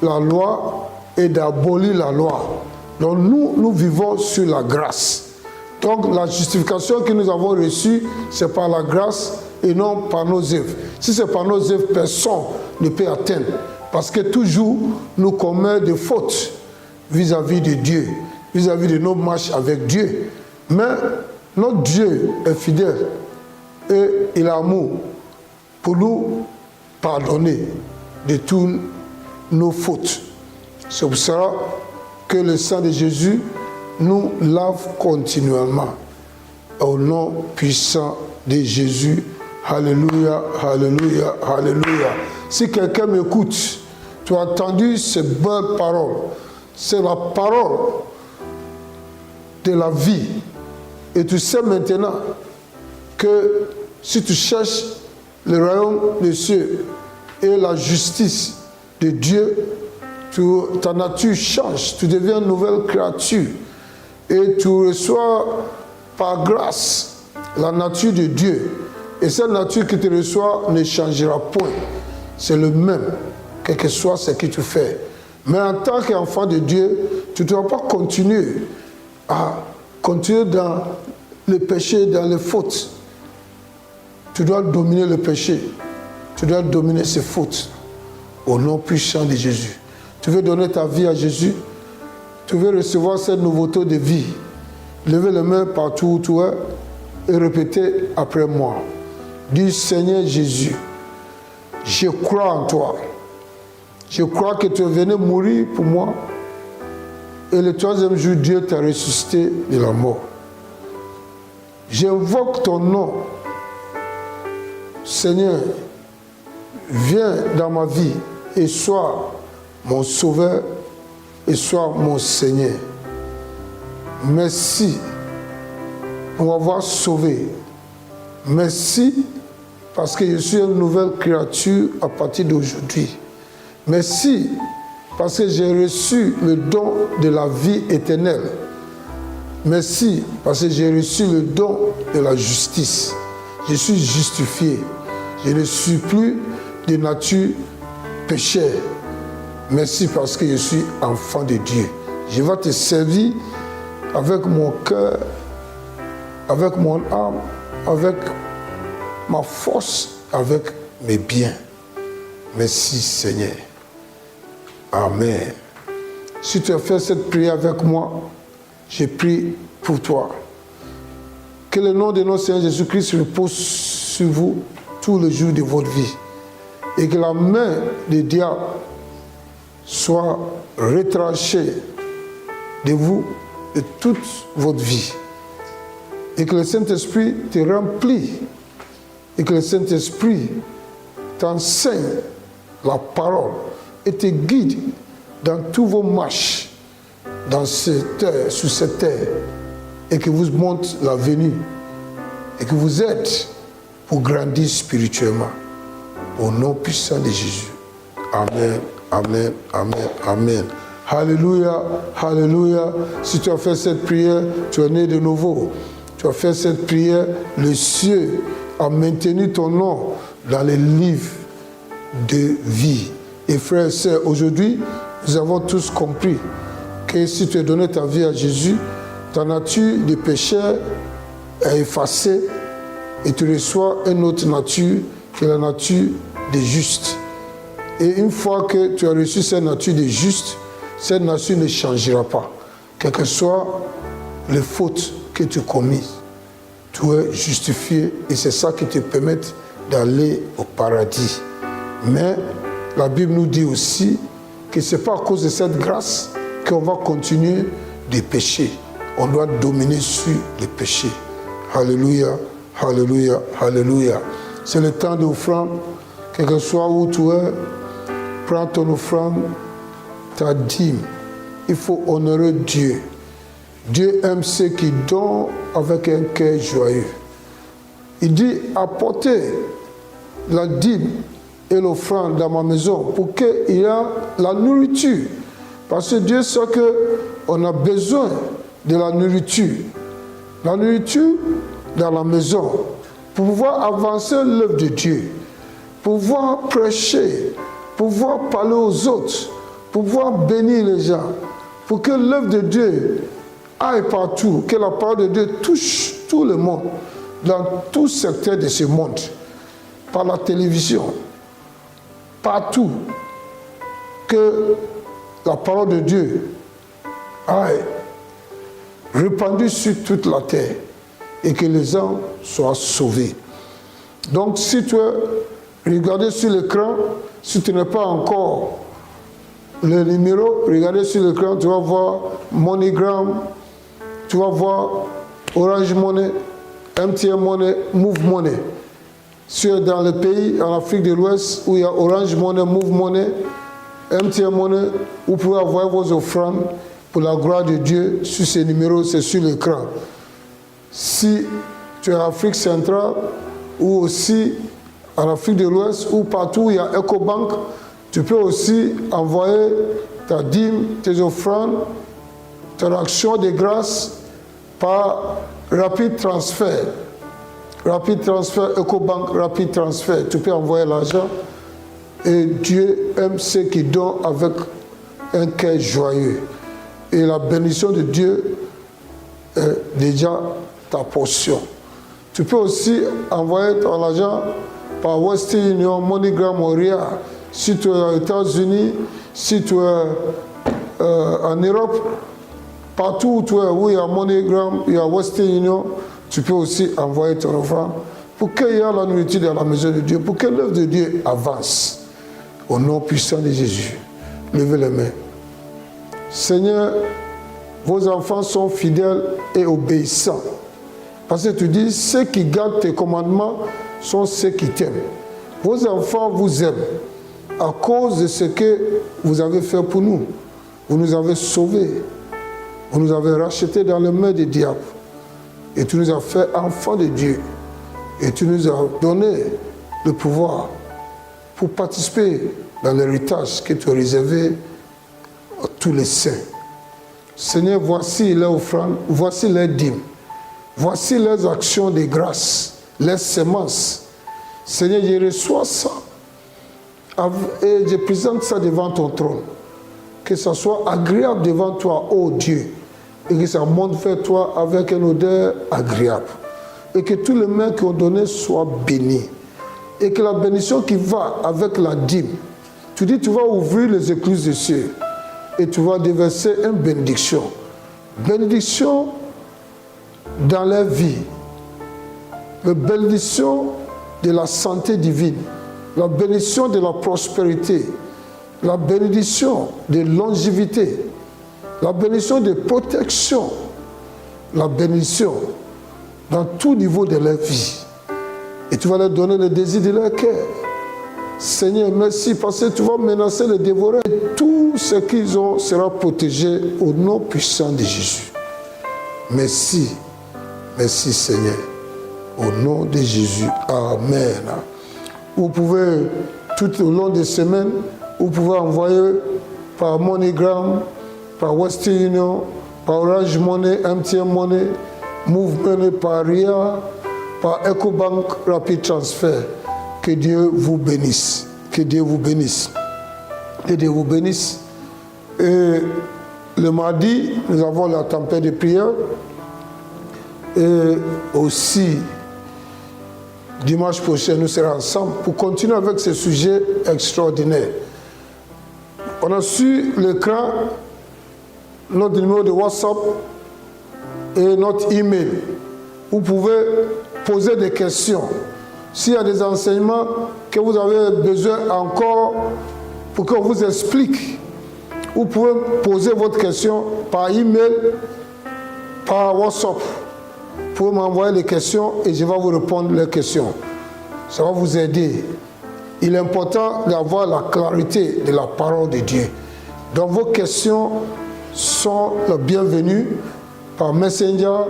la loi et d'abolir la loi. Donc nous vivons sur la grâce. Donc la justification que nous avons reçue, c'est par la grâce et non par nos œuvres. Si c'est par nos œuvres, personne ne peut atteindre Parce que toujours, nous commettons des fautes vis-à-vis de Dieu, vis-à-vis de nos marches avec Dieu. Mais notre Dieu est fidèle et il a amour pour nous pardonner de toutes nos fautes. C'est pour ça que le sang de Jésus nous lave continuellement. Au nom puissant de Jésus. Alléluia, alléluia, alléluia. Si quelqu'un m'écoute, tu as entendu ces belles paroles. C'est la parole de la vie. Et tu sais maintenant que si tu cherches le royaume des cieux et la justice de Dieu, ta nature change, tu deviens une nouvelle créature. Et tu reçois par grâce la nature de Dieu. Et cette nature que tu reçois ne changera point. C'est le même, quel que soit ce que tu fais. Mais en tant qu'enfant de Dieu, tu ne dois pas continuer dans le péché, dans les fautes. Tu dois dominer le péché. Tu dois dominer ces fautes. Au nom puissant de Jésus. Tu veux donner ta vie à Jésus? Tu veux recevoir cette nouveauté de vie? Levez les mains partout où tu es et répétez après moi. Dis, Seigneur Jésus, je crois en toi. Je crois que tu es venu mourir pour moi. Et le troisième jour, Dieu t'a ressuscité de la mort. J'invoque ton nom. Seigneur, viens dans ma vie et sois mon sauveur et sois mon Seigneur. Merci pour m'avoir sauvé. Merci parce que je suis une nouvelle créature à partir d'aujourd'hui. Merci parce que j'ai reçu le don de la vie éternelle. Merci parce que j'ai reçu le don de la justice. Je suis justifié. Je ne suis plus de nature pécheur. Merci parce que je suis enfant de Dieu. Je vais te servir avec mon cœur, avec mon âme, avec ma force, avec mes biens. Merci Seigneur. Amen. Si tu as fait cette prière avec moi, je prie pour toi. Que le nom de notre Seigneur Jésus-Christ repose sur vous tous les jours de votre vie. Et que la main du diable soit retranchée de vous, de toute votre vie. Et que le Saint-Esprit te remplisse. Et que le Saint-Esprit t'enseigne la parole et te guide dans tous vos marches dans cette terre, sur cette terre, et que vous montre la venue et que vous aide pour grandir spirituellement. Au nom puissant de Jésus. Amen, amen, amen, amen. Alléluia, alléluia. Si tu as fait cette prière, tu es né de nouveau. Tu as fait cette prière, le ciel a maintenu ton nom dans les livres de vie. Et frères et sœurs, aujourd'hui, nous avons tous compris que si tu as donné ta vie à Jésus, ta nature de pécheur est effacée et tu reçois une autre nature qui est la nature de juste. Et une fois que tu as reçu cette nature de juste, cette nature ne changera pas. Quelles que soient les fautes que tu commises, tu es justifié et c'est ça qui te permet d'aller au paradis. Mais la Bible nous dit aussi que ce n'est pas à cause de cette grâce qu'on va continuer de pécher. On doit dominer sur le péché. Alléluia, alléluia, alléluia. C'est le temps d'offrande. Quel que soit où tu es, prends ton offrande, ta dîme. Il faut honorer Dieu. Dieu aime ceux qui donnent avec un cœur joyeux. Il dit, apportez la dîme et l'offrande dans ma maison pour qu'il y ait la nourriture. Parce que Dieu sait qu'on a besoin de la nourriture. La nourriture dans la maison pour pouvoir avancer l'œuvre de Dieu, pour pouvoir prêcher, pour pouvoir parler aux autres, pour pouvoir bénir les gens, pour que l'œuvre de Dieu aille partout, que la parole de Dieu touche tout le monde, dans tout secteur de ce monde, par la télévision, partout. que la parole de Dieu aille répandue sur toute la terre et que les gens soient sauvés. Donc si tu regardes sur l'écran, si tu n'as pas encore le numéro, regardez sur l'écran, tu vas voir MoneyGram, tu vas voir Orange Money, MTN Money, Move Money. Si tu es dans le pays, en Afrique de l'Ouest, où il y a Orange Money, Move Money, MTN Money, vous pouvez avoir vos offrandes pour la gloire de Dieu sur ces numéros, c'est sur l'écran. Si tu es en Afrique centrale, ou aussi en Afrique de l'Ouest, ou partout où il y a EcoBank, tu peux aussi envoyer ta dîme, tes offrandes, ton action de grâce par rapide transfert. Rapide transfert, EcoBank, rapide transfert. Tu peux envoyer l'argent et Dieu aime ceux qui donnent avec un cœur joyeux. Et la bénédiction de Dieu est déjà ta portion. Tu peux aussi envoyer ton argent par Western Union, MoneyGram, Montréal. Si tu es aux États-Unis, si tu es en Europe, partout où tu es, où il y a MoneyGram, il y a Western Union, tu peux aussi envoyer ton offrande pour qu'il y ait la nourriture dans la maison de Dieu, pour que l'œuvre de Dieu avance. Au nom puissant de Jésus, levez les mains. Seigneur, vos enfants sont fidèles et obéissants. Parce que tu dis, ceux qui gardent tes commandements sont ceux qui t'aiment. Vos enfants vous aiment à cause de ce que vous avez fait pour nous. Vous nous avez sauvés. Vous nous avez rachetés dans les mains des diables. Et tu nous as fait enfants de Dieu. Et tu nous as donné le pouvoir pour participer dans l'héritage que tu as réservé à tous les saints. Seigneur, voici leurs offrandes, voici leurs dîmes, voici leurs actions de grâce, leurs semences. Seigneur, je reçois ça et je présente ça devant ton trône. Que ça soit agréable devant toi, ô Dieu, et que ça monte vers toi avec une odeur agréable. Et que tous les mains qui ont donné soient bénis. Et que la bénédiction qui va avec la dîme, tu dis tu vas ouvrir les écluses des cieux et tu vas déverser une bénédiction. Bénédiction dans leur vie. La bénédiction de la santé divine. La bénédiction de la prospérité. La bénédiction de longévité. La bénédiction de protection. La bénédiction dans tout niveau de leur vie. Et tu vas leur donner le désir de leur cœur. Seigneur, merci parce que tu vas menacer les dévoreurs. Et tout ce qu'ils ont sera protégé au nom puissant de Jésus. Merci. Merci Seigneur. Au nom de Jésus. Amen. Vous pouvez, tout au long des semaines, vous pouvez envoyer par MoneyGram, par Western Union, par Orange Money, MTN Money, Move Money, par RIA, par EcoBank Rapid Transfer. Que Dieu vous bénisse. Que Dieu vous bénisse. Que Dieu vous bénisse. Et le mardi, nous avons la tempête de prière. Et aussi, dimanche prochain, nous serons ensemble pour continuer avec ce sujet extraordinaire. On a sur l'écran notre numéro de WhatsApp et notre email. Vous pouvez poser des questions. S'il y a des enseignements que vous avez besoin encore pour qu'on vous explique, vous pouvez poser votre question par email, par WhatsApp. Vous pouvez m'envoyer les questions et je vais vous répondre les questions. Ça va vous aider. Il est important d'avoir la clarité de la parole de Dieu. Donc vos questions sont les bienvenues par Messenger,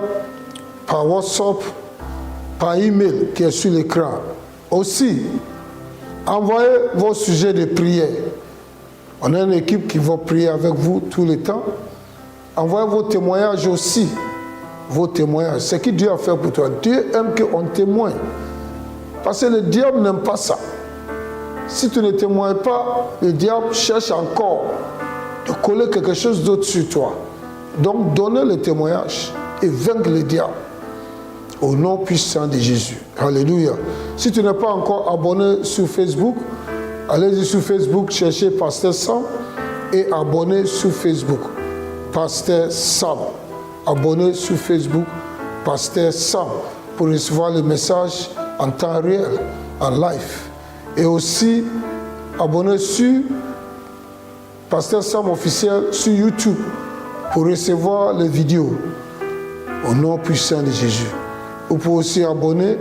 par WhatsApp, par email qui est sur l'écran. Aussi, envoyez vos sujets de prière. On a une équipe qui va prier avec vous tout le temps. Envoyez vos témoignages aussi. Vos témoignages. Ce que Dieu a fait pour toi. Dieu aime qu'on témoigne. Parce que le diable n'aime pas ça. Si tu ne témoignes pas, le diable cherche encore de coller quelque chose d'autre sur toi. Donc, donnez le témoignage et vaincre le diable. Au nom puissant de Jésus. Alléluia. Si tu n'es pas encore abonné sur Facebook, allez-y sur Facebook, cherchez Pasteur Sam et abonnez sur Facebook, Pasteur Sam. Abonnez sur Facebook, Pasteur Sam, pour recevoir les messages en temps réel, en live. Et aussi, abonnez sur Pasteur Sam officiel sur YouTube pour recevoir les vidéos au nom puissant de Jésus. Vous pouvez aussi abonner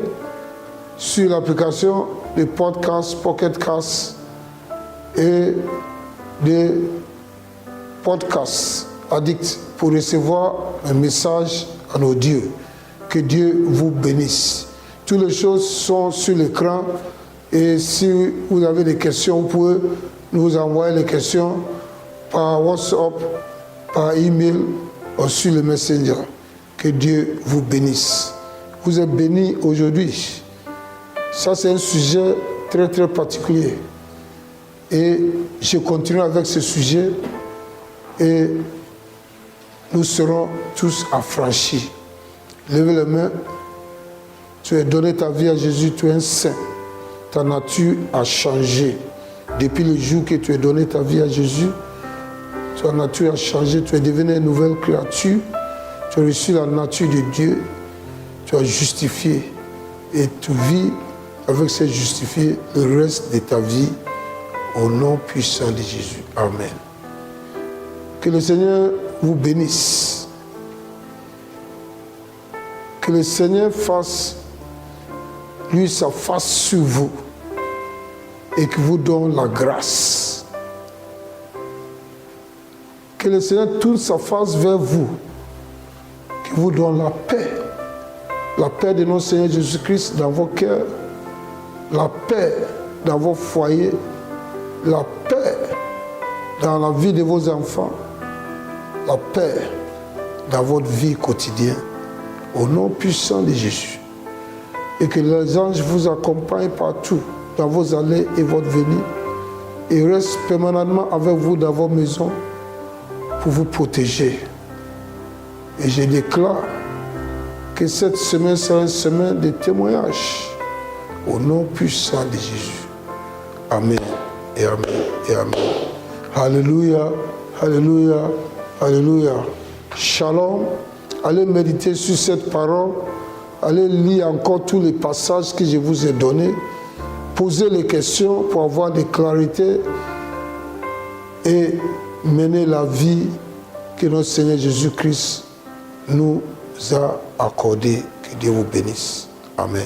sur l'application de podcast, Pocket Cast et de Podcast Addict pour recevoir un message en audio. Que Dieu vous bénisse. Toutes les choses sont sur l'écran et si vous avez des questions, vous pouvez nous envoyer les questions par WhatsApp, par email ou sur le Messenger. Que Dieu vous bénisse. Vous êtes bénis aujourd'hui. Ça, c'est un sujet très, très particulier. Et je continue avec ce sujet et nous serons tous affranchis. Levez les mains. Tu as donné ta vie à Jésus, tu es un saint. Ta nature a changé. Depuis le jour que tu as donné ta vie à Jésus, ta nature a changé, tu es devenu une nouvelle créature. Tu as reçu la nature de Dieu, tu as justifié et tu vis avec cette justifié le reste de ta vie au nom puissant de Jésus. Amen. Que le Seigneur vous bénisse. Que le Seigneur fasse, lui, sa face sur vous et qu'il vous donne la grâce. Que le Seigneur tourne sa face vers vous, qu'il vous donne la paix de notre Seigneur Jésus-Christ dans vos cœurs, la paix dans vos foyers, la paix dans la vie de vos enfants, la paix dans votre vie quotidienne, au nom puissant de Jésus. Et que les anges vous accompagnent partout, dans vos allées et votre venue, et restent permanemment avec vous dans vos maisons pour vous protéger. Et je déclare que cette semaine sera une semaine de témoignage, au nom puissant de Jésus. Amen et amen et amen. Alléluia, alléluia, alléluia. Shalom. Allez méditer sur cette parole. Allez lire encore tous les passages que je vous ai donnés. Posez les questions pour avoir des clarités et mener la vie que notre Seigneur Jésus-Christ nous a accordée. Que Dieu vous bénisse. Amen.